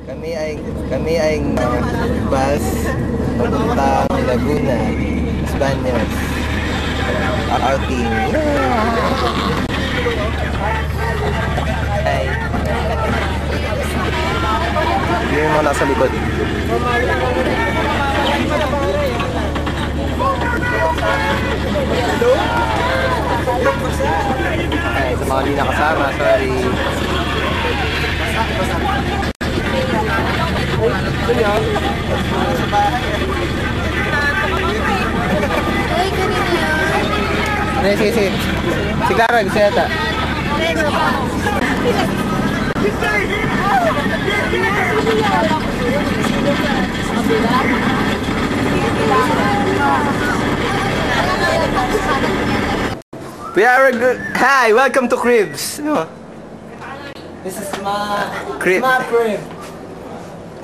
Kami ay bus papuntang Laguna, Baños. Outing. Hi. Hindi mo nasa likod. Ay, sa mga hindi nakasama, sorry. Sige. Si Clara, gusto yata. We are good. Hi, welcome to Cribs. This is my Crib.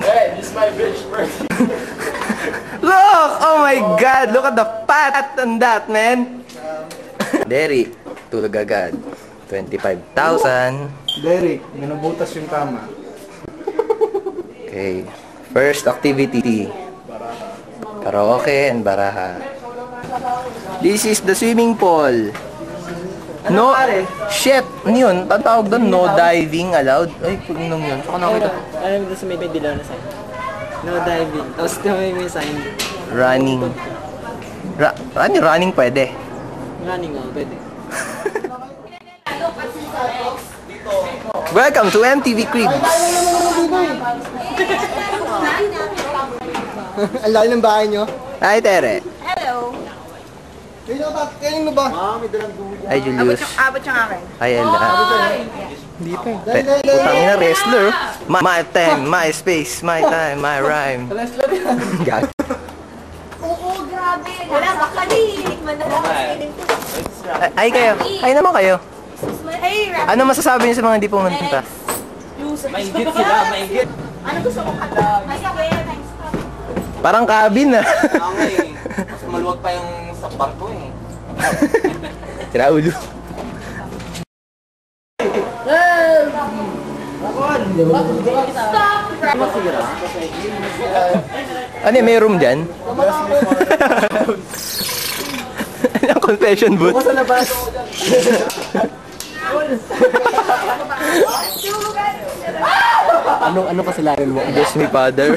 Hey, this is my bitch person. Look! Oh my God! Look at the fat on that, man! Derek, tulog agad. 25,000. Derek, minubutas yung kama. Okay. First activity. Karaoke and baraha. This is the swimming pool. No, shit! Ano yun? Tatawag doon, no diving allowed. Ay, kung inom yun. Saka nakita. Alam mo sa may dilaw na sign. No diving. Tapos may sign. Running. Running pwede. Running pwede. Welcome to MTV Cribs. Ang laki ng bahay nyo. Hi, Tere. Hello. Kainin mo ba? Hi, Julius. Abot yung akin. Hi, Ella. Hindi pa. Putang ina, wrestler. My time, my space, my time, my rhyme. Gag. Oo, grabe. Wala, baka di. Ay kayo. Ay naman kayo. Hey, rap. Ano masasabi niyo sa mga hindi pumunta? Maingit sila, maingit. Ano gusto mo kanta? Parang cabin ah. Okay. Mas maluwag pa yung sa barko eh. Tira ulo. Ano yung may room dyan? Ano yung confession booth? Sa labas. Ano kasalanan mo? Bless me, Father.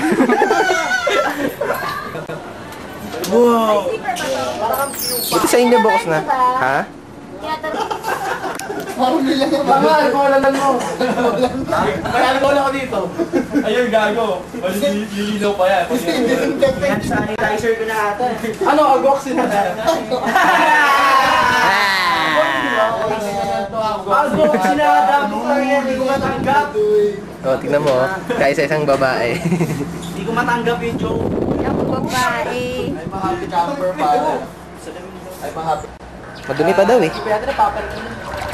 Wow! Buti sa inyo bukas na. Ha? Alcoholan mo. May alcohol ako dito. Ayun, gago. Lilinaw pa yan. Sanitizer ko na ata. Ano, agoxin na tayo. Agoxin na dami pa rin. Hindi ko matanggap. O, tignan mo. Kaya sa isang babae. Hindi ko matanggap yung joke. Yung babae. I'm a happy camper, father. I'm a happy. Madumi pa daw eh.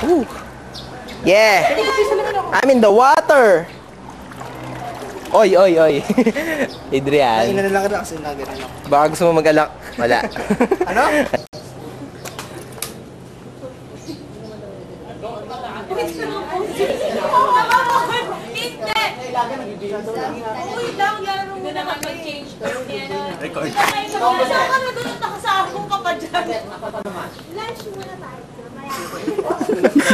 Ooh. Yeah! I'm in the water! Oy! Adrian. Kainin na lang kasi naganin ako. Baka gusto mo mag-alak. Wala. Ano? Hindi! Uy lang, laro mo naman mag-change. Record. Saan ka na doon nakasabong ka pa dyan? Lunch muna tayo.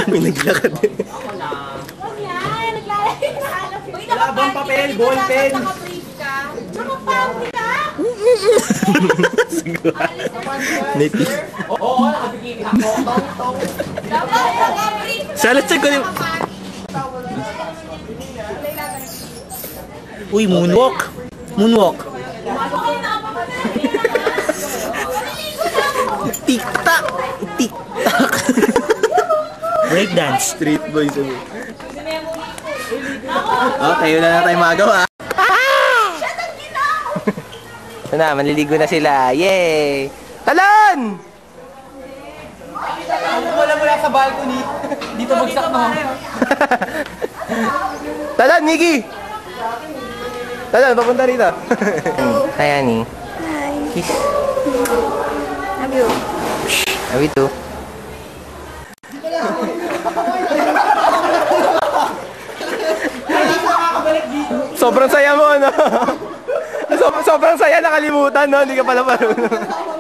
May naglakad din. Huwag yan, naglalagay na alam. Labang papel, ball pen. Naka-brief ka. Naka-party ka. Native. Oo, nakabikini ako. Dapat naka-brief ka. Salat sa ko. Uy, moonwalk. Tik-tak. Breakdance. Street boys. Okay, wala na tayong magawa. Ito na, maliligo na sila. Yay! Talon! Wala mula sa balcony. Dito bagsak na. Talon, Miggy! Talon, papunta rito. Hi, Annie. Hi. Kiss. Love you. Love you too. Sobrang saya mo, no? Sobrang saya, nakalimutan, no? Hindi ka pala marunong.